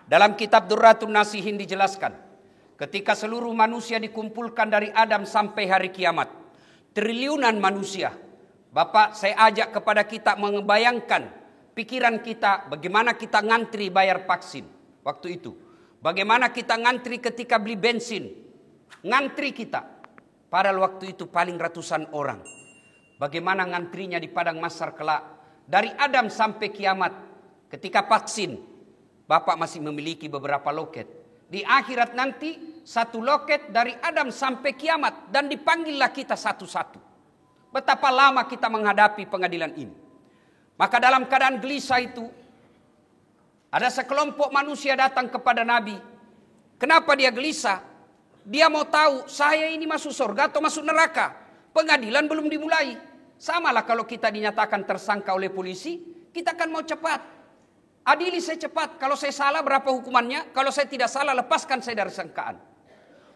Dalam kitab Durratun Nasihin dijelaskan, ketika seluruh manusia dikumpulkan dari Adam sampai hari kiamat, triliunan manusia. Bapak, saya ajak kepada kita membayangkan pikiran kita bagaimana kita ngantri bayar vaksin waktu itu. Bagaimana kita ngantri ketika beli bensin. Ngantri kita. Padahal waktu itu paling ratusan orang. Bagaimana ngantrinya di padang mahsyar kelak. Dari Adam sampai kiamat. Ketika vaksin, Bapak masih memiliki beberapa loket. Di akhirat nanti, satu loket dari Adam sampai kiamat. Dan dipanggillah kita satu-satu. Betapa lama kita menghadapi pengadilan ini. Maka dalam keadaan gelisah itu, ada sekelompok manusia datang kepada Nabi. Kenapa dia gelisah? Dia mau tahu, saya ini masuk surga atau masuk neraka. Pengadilan belum dimulai. Samalah kalau kita dinyatakan tersangka oleh polisi, kita kan mau cepat. Adili saya cepat. Kalau saya salah berapa hukumannya? Kalau saya tidak salah lepaskan saya dari sangkaan.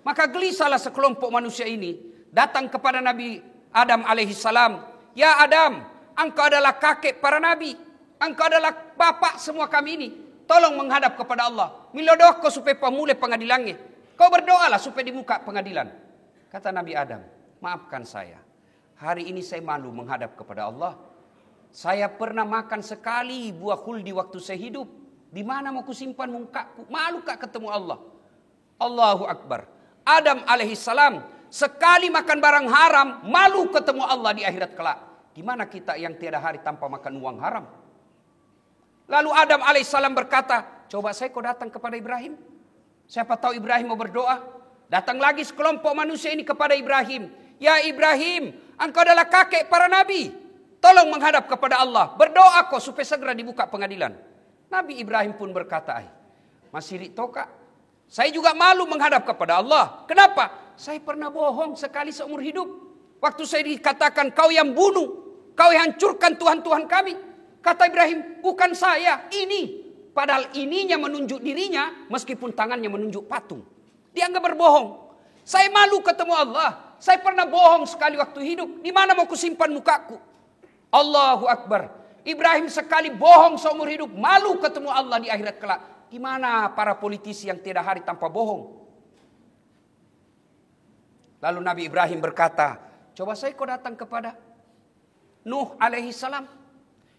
Maka gelisahlah sekelompok manusia ini. Datang kepada Nabi Adam alaihissalam. Ya Adam, engkau adalah kakek para nabi. Engkau adalah bapak semua kami ini. Tolong menghadap kepada Allah. Milodohko supaya pemulai pengadilannya. Kau berdoalah supaya dibuka pengadilan. Kata Nabi Adam, maafkan saya. Hari ini saya malu menghadap kepada Allah. Saya pernah makan sekali buah khuldi waktu saya hidup. Di mana mau kusimpan mukaku? Malu kak ketemu Allah. Allahu Akbar. Adam alaihissalam sekali makan barang haram, malu ketemu Allah di akhirat kelak. Gimana kita yang tiada hari tanpa makan uang haram? Lalu Adam alaihissalam berkata, coba saya kau datang kepada Ibrahim. Siapa tahu Ibrahim mau berdoa. Datang lagi sekelompok manusia ini kepada Ibrahim. Ya Ibrahim, engkau adalah kakek para nabi. Tolong menghadap kepada Allah. Berdoa kau supaya segera dibuka pengadilan. Nabi Ibrahim pun berkata, masih ritoka. Saya juga malu menghadap kepada Allah. Kenapa? Saya pernah bohong sekali seumur hidup. Waktu saya dikatakan kau yang bunuh. Kau yang hancurkan Tuhan-Tuhan kami. Kata Ibrahim, bukan saya, ini. Padahal ininya menunjuk dirinya, meskipun tangannya menunjuk patung. Dianggap berbohong. Saya malu ketemu Allah. Saya pernah bohong sekali waktu hidup. Di mana mau kusimpan mukaku? Allahu Akbar. Ibrahim sekali bohong seumur hidup. Malu ketemu Allah di akhirat kelak. Gimana para politisi yang tiada hari tanpa bohong? Lalu Nabi Ibrahim berkata, coba saya kau datang kepada Nuh alaihissalam.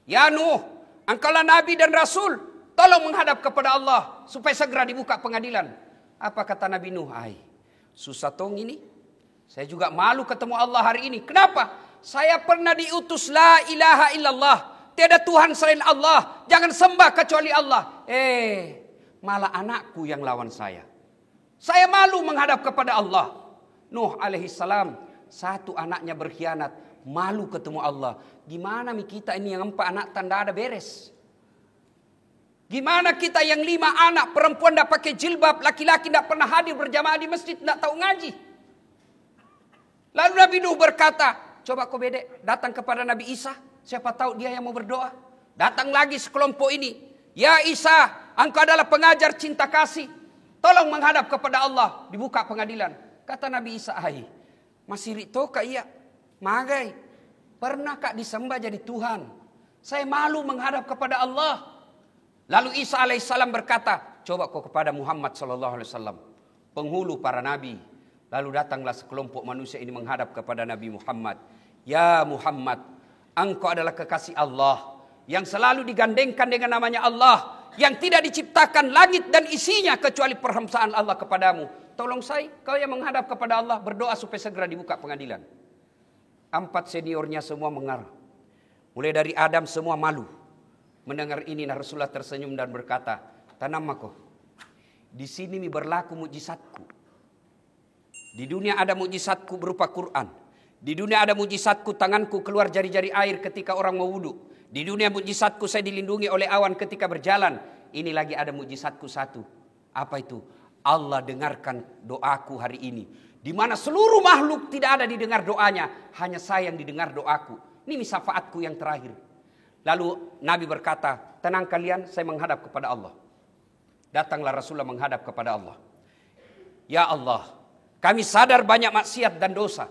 Ya Nuh, engkaulah Nabi dan Rasul. Tolong menghadap kepada Allah supaya segera dibuka pengadilan. Apa kata Nabi Nuh? Susah tong ini. Saya juga malu ketemu Allah hari ini. Kenapa? Saya pernah diutus la ilaha illallah. Tiada Tuhan selain Allah. Jangan sembah kecuali Allah. Malah anakku yang lawan saya. Saya malu menghadap kepada Allah. Nuh alaihissalam, satu anaknya berkhianat. Malu ketemu Allah. Gimana kita ini yang 4 anak tanda ada beres? Gimana kita yang 5 anak perempuan tidak pakai jilbab, laki-laki tidak pernah hadir berjamaah di masjid, tidak tahu ngaji. Lalu Nabi Nuh berkata, coba kau bedek, datang kepada Nabi Isa. Siapa tahu dia yang mau berdoa. Datang lagi sekelompok ini. Ya Isa, engkau adalah pengajar cinta kasih. Tolong menghadap kepada Allah. Dibuka pengadilan. Kata Nabi Isa, masih rito kak iya. Magai, pernah kak disembah jadi Tuhan. Saya malu menghadap kepada Allah. Lalu Isa alaihissalam berkata, coba kau kepada Muhammad sallallahu alaihi wasallam, penghulu para nabi. Lalu datanglah sekelompok manusia ini menghadap kepada Nabi Muhammad. Ya Muhammad, engkau adalah kekasih Allah yang selalu digandengkan dengan namanya Allah, yang tidak diciptakan langit dan isinya kecuali perhambaan Allah kepadamu. Tolong saya, kau yang menghadap kepada Allah, berdoa supaya segera dibuka pengadilan. 4 seniornya semua mengarah. Mulai dari Adam semua malu. Mendengar ini Rasulullah tersenyum dan berkata, tanam aku. Di sini berlaku mujizatku. Di dunia ada mujizatku berupa Quran. Di dunia ada mujizatku tanganku keluar jari-jari air ketika orang mau wudu. Di dunia mujizatku saya dilindungi oleh awan ketika berjalan. Ini lagi ada mujizatku satu. Apa itu? Allah dengarkan doaku hari ini. Di mana seluruh makhluk tidak ada didengar doanya. Hanya saya yang didengar doaku. Ini syafaatku yang terakhir. Lalu Nabi berkata, tenang kalian, saya menghadap kepada Allah. Datanglah Rasulullah menghadap kepada Allah. Ya Allah, kami sadar banyak maksiat dan dosa.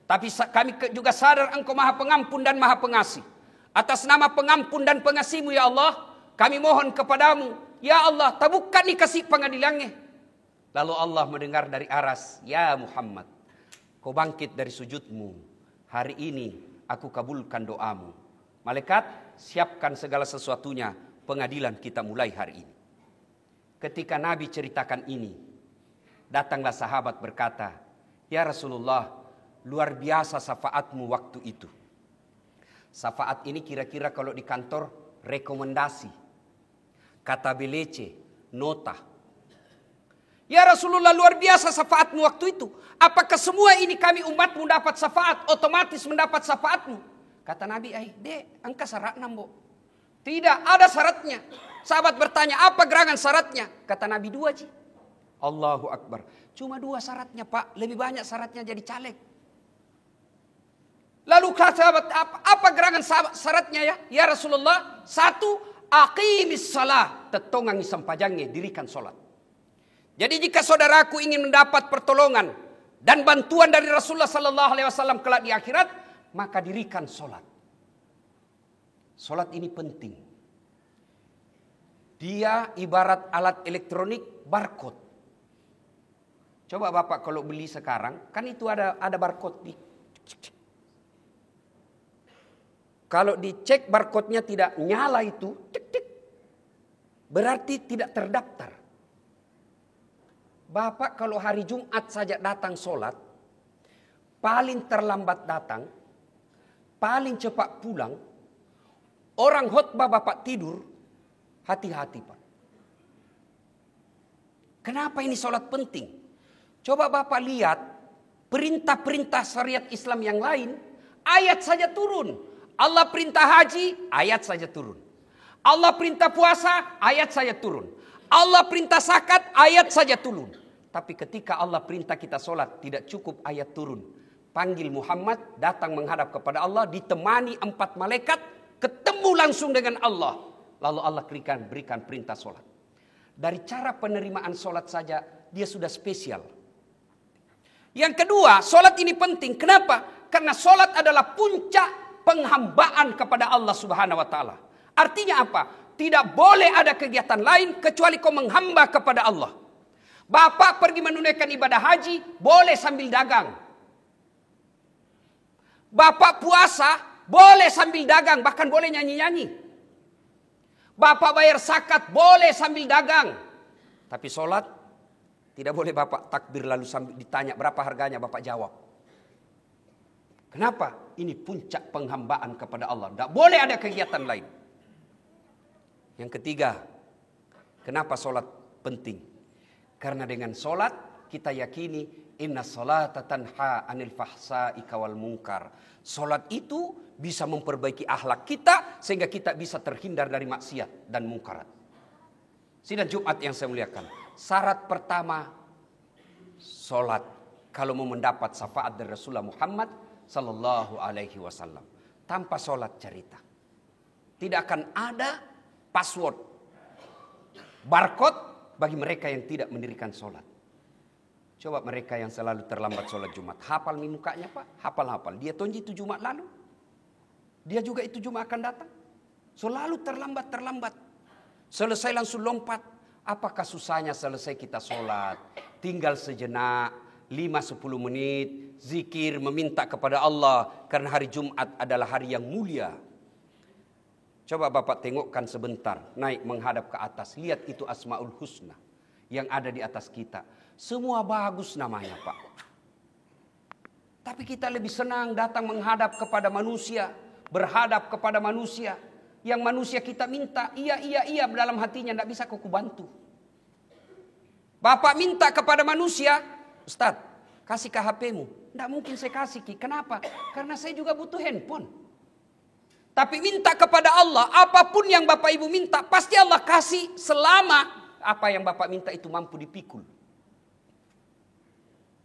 Tapi kami juga sadar Engkau Maha Pengampun dan Maha Pengasih. Atas nama pengampun dan pengasih-Mu ya Allah, kami mohon kepadamu, Ya Allah, tabukkan ni kasih pengadilannya. Lalu Allah mendengar dari aras, ya Muhammad, kau bangkit dari sujudmu. Hari ini aku kabulkan doamu. Malaikat, siapkan segala sesuatunya. Pengadilan kita mulai hari ini. Ketika Nabi ceritakan ini, datanglah sahabat berkata, ya Rasulullah, luar biasa syafaatmu waktu itu. Syafaat ini kira-kira kalau di kantor rekomendasi, kata belece, nota. Ya Rasulullah, luar biasa syafaatmu waktu itu. Apakah semua ini kami umatmu dapat syafaat, otomatis mendapat syafaatmu? Kata Nabi, dek, angka syarat nambo. Tidak, ada syaratnya. Sahabat bertanya, apa gerangan syaratnya? Kata Nabi, 2 Ji. Allahu Akbar. Cuma 2 syaratnya Pak, lebih banyak syaratnya jadi caleg. Lalu kata sahabat, apa gerangan syaratnya ya? Ya Rasulullah, 1, aqimis salah. Tetongangi sampajangnya, dirikan sholat. Jadi jika saudaraku ingin mendapat pertolongan dan bantuan dari Rasulullah SAW kelak di akhirat, maka dirikan sholat. Sholat ini penting. Dia ibarat alat elektronik barcode. Coba Bapak kalau beli sekarang, kan itu ada barcode di. Kalau dicek barcode-nya tidak nyala itu, berarti tidak terdaftar. Bapak kalau hari Jumat saja datang sholat, paling terlambat datang, paling cepat pulang, orang khotbah Bapak tidur, hati-hati Pak. Kenapa ini sholat penting? Coba Bapak lihat perintah-perintah syariat Islam yang lain, ayat saja turun. Allah perintah haji, ayat saja turun. Allah perintah puasa, ayat saja turun. Allah perintah zakat, ayat saja turun. Tapi ketika Allah perintah kita sholat, tidak cukup ayat turun. Panggil Muhammad, datang menghadap kepada Allah, ditemani 4 malaikat, ketemu langsung dengan Allah. Lalu Allah berikan perintah sholat. Dari cara penerimaan sholat saja, dia sudah spesial. Yang kedua, sholat ini penting. Kenapa? Karena sholat adalah puncak penghambaan kepada Allah Subhanahu wa taala. Artinya apa? Tidak boleh ada kegiatan lain kecuali kau menghamba kepada Allah. Bapak pergi menunaikan ibadah haji, boleh sambil dagang. Bapak puasa, boleh sambil dagang, bahkan boleh nyanyi-nyanyi. Bapak bayar zakat, boleh sambil dagang. Tapi sholat, tidak boleh Bapak takbir lalu sambil ditanya berapa harganya, Bapak jawab. Kenapa? Ini puncak penghambaan kepada Allah. Tidak boleh ada kegiatan lain. Yang ketiga, kenapa sholat penting? Karena dengan sholat kita yakini inna sholata tanha anil fahsai wal munkar. Sholat itu bisa memperbaiki akhlak kita sehingga kita bisa terhindar dari maksiat dan munkarat. Sidang Jumat yang saya muliakan. Syarat pertama, sholat. Kalau mau mendapat syafaat dari Rasulullah Muhammad Sallallahu Alaihi Wasallam, tanpa sholat cerita, tidak akan ada password, barcode bagi mereka yang tidak mendirikan sholat. Coba mereka yang selalu terlambat sholat Jumat, hafal mukanya Pak, hafal. Dia tonji itu Jumat lalu, dia juga itu Jumat akan datang. Selalu terlambat. Selesai langsung lompat. Apakah susahnya selesai kita sholat? Tinggal sejenak. 5-10 menit zikir meminta kepada Allah karena hari Jumat adalah hari yang mulia. Coba Bapak tengokkan sebentar, naik menghadap ke atas, lihat itu Asmaul Husna yang ada di atas kita. Semua bagus namanya Pak. Tapi kita lebih senang datang menghadap kepada manusia, berhadap kepada manusia. Yang manusia kita minta, iya dalam hatinya tidak bisa kau bantu. Bapak minta kepada manusia, Ustaz, kasih ke HP-mu. Tidak mungkin saya kasih. Kenapa? Karena saya juga butuh handphone. Tapi minta kepada Allah, apapun yang Bapak Ibu minta, pasti Allah kasih selama apa yang Bapak minta itu mampu dipikul.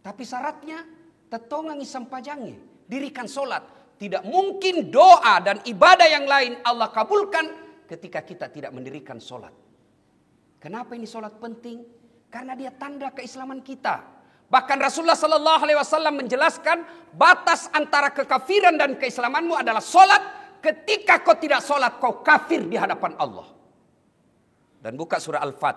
Tapi syaratnya, tetongangi sampajangnya, dirikan sholat. Tidak mungkin doa dan ibadah yang lain Allah kabulkan ketika kita tidak mendirikan sholat. Kenapa ini sholat penting? Karena dia tanda keislaman kita. Bahkan Rasulullah Sallallahu Alaihi Wasallam menjelaskan batas antara kekafiran dan keislamanmu adalah sholat. Ketika kau tidak sholat, kau kafir di hadapan Allah. Dan buka surah Al-Fat.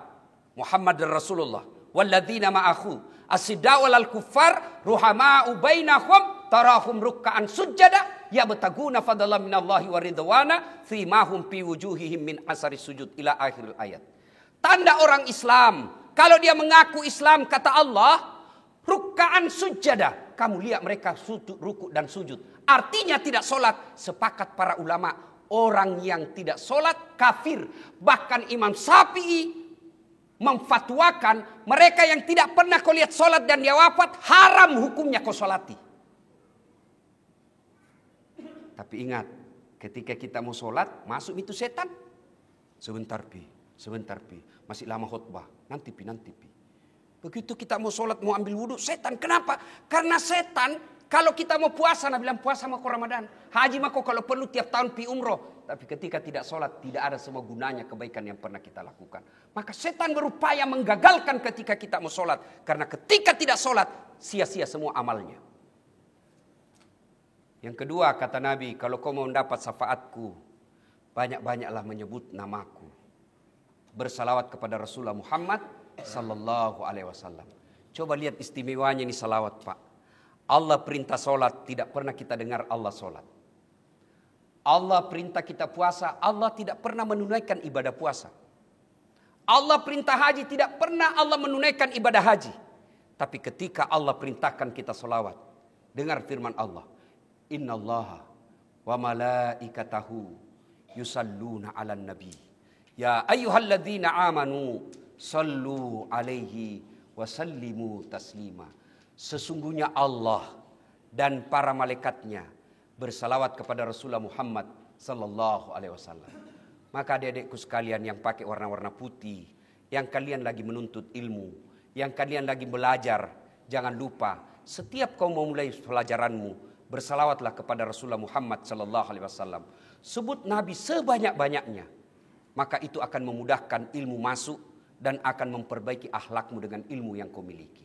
Muhammad dan Rasulullah. Walladzina ma'ahu asiddaw 'alal kuffar ruhama'u bainahum tarahum ruk'an sujada yabtaguna fadlan minallahi wa ridwana fimahum fi wujuhihim min asari sujud ila akhir ayat. Tanda orang Islam, kalau dia mengaku Islam kata Allah, ruk'an sujada. Kamu lihat mereka sujud, ruku dan sujud. Artinya tidak sholat. Sepakat para ulama, orang yang tidak sholat kafir. Bahkan Imam Syafi'i memfatwakan mereka yang tidak pernah kau lihat sholat dan dia wafat, haram hukumnya kau sholati. Tapi ingat, ketika kita mau sholat, masuk itu setan. Sebentar pi, masih lama khutbah, nanti pi. Begitu kita mau sholat, mau ambil wudhu, setan. Kenapa? Karena setan, kalau kita mau puasa, Nabi bilang puasa mako Ramadan. Haji mako kalau perlu tiap tahun pi umroh. Tapi ketika tidak sholat, tidak ada semua gunanya kebaikan yang pernah kita lakukan. Maka setan berupaya menggagalkan ketika kita mau sholat. Karena ketika tidak sholat, sia-sia semua amalnya. Yang kedua kata Nabi, kalau kau mau mendapat syafaatku, banyak-banyaklah menyebut namaku. Bersalawat kepada Rasulullah Muhammad sallallahu alaihi wasallam. Coba lihat istimewanya ini salawat, Pak. Allah perintah sholat, tidak pernah kita dengar Allah sholat. Allah perintah kita puasa, Allah tidak pernah menunaikan ibadah puasa. Allah perintah haji, tidak pernah Allah menunaikan ibadah haji. Tapi ketika Allah perintahkan kita sholawat, dengar firman Allah. Innallaha wa malaikatahu yusalluna 'alan nabi. Ya ayyuhalladzina amanu sallu alaihi wa sallimu taslima. Sesungguhnya Allah dan para malaikatnya bersalawat kepada Rasulullah Muhammad sallallahu alaihi wasallam. Maka adik-adikku sekalian yang pakai warna-warna putih, yang kalian lagi menuntut ilmu, yang kalian lagi belajar, jangan lupa setiap kau mau mulai pelajaranmu, bersalawatlah kepada Rasulullah Muhammad sallallahu alaihi wasallam. Sebut Nabi sebanyak-banyaknya. Maka itu akan memudahkan ilmu masuk dan akan memperbaiki akhlakmu dengan ilmu yang kau miliki.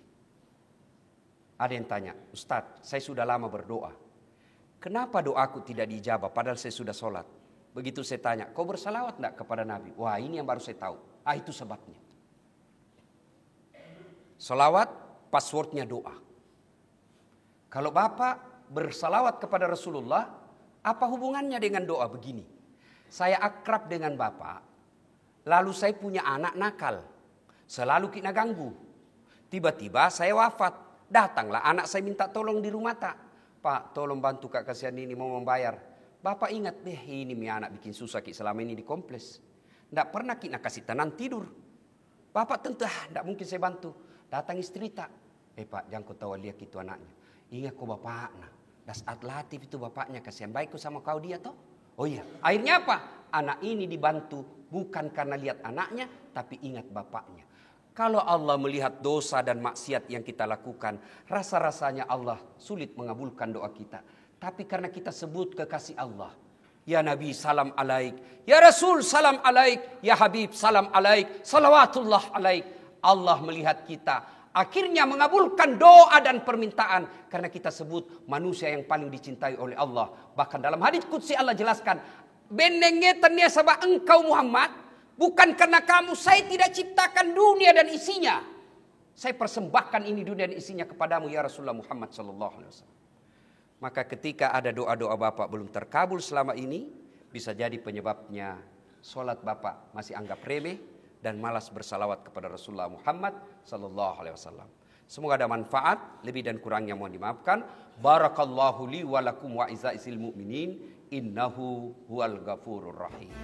Ada yang tanya, Ustadz, saya sudah lama berdoa. Kenapa doaku tidak diijabah padahal saya sudah sholat? Begitu saya tanya, kau bersalawat enggak kepada Nabi? Wah, ini yang baru saya tahu. Itu sebabnya. Salawat, passwordnya doa. Kalau Bapak bersalawat kepada Rasulullah, apa hubungannya dengan doa begini? Saya akrab dengan Bapak, lalu saya punya anak nakal. Selalu kena ganggu. Tiba-tiba saya wafat. Datanglah anak saya minta tolong di rumah tak. Pak, tolong bantu kak kasihan ini mau membayar. Bapak ingat deh, ini mi anak bikin susah ki selama ini di kompleks. Tidak pernah kita kasih tenang tidur. Bapak tentu tidak mungkin saya bantu. Datang istri tak. Pak, jangan kau tahu lihat itu anaknya. Ingat kau bapaknya. Das atlatif itu bapaknya, kasihan baik kau sama kau dia toh. Oh iya, akhirnya apa? Anak ini dibantu bukan karena lihat anaknya, tapi ingat bapaknya. Kalau Allah melihat dosa dan maksiat yang kita lakukan, rasa-rasanya Allah sulit mengabulkan doa kita. Tapi karena kita sebut kekasih Allah. Ya Nabi salam alaik. Ya Rasul salam alaik. Ya Habib salam alaik. Salawatullah alaik. Allah melihat kita. Akhirnya mengabulkan doa dan permintaan. Karena kita sebut manusia yang paling dicintai oleh Allah. Bahkan dalam hadits qudsi Allah jelaskan. Benengetannya sabah engkau Muhammad. Bukan karena kamu, saya tidak ciptakan dunia dan isinya. Saya persembahkan ini dunia dan isinya kepadamu ya Rasulullah Muhammad sallallahu alaihi wasallam. Maka ketika ada doa-doa Bapak belum terkabul selama ini, bisa jadi penyebabnya sholat Bapak masih anggap remeh dan malas bersalawat kepada Rasulullah Muhammad sallallahu alaihi wasallam. Semoga ada manfaat, lebih dan kurangnya mohon dimaafkan. Barakallahu li wa lakum wa izaisil mu'minin innahu huwal ghafurur rahim.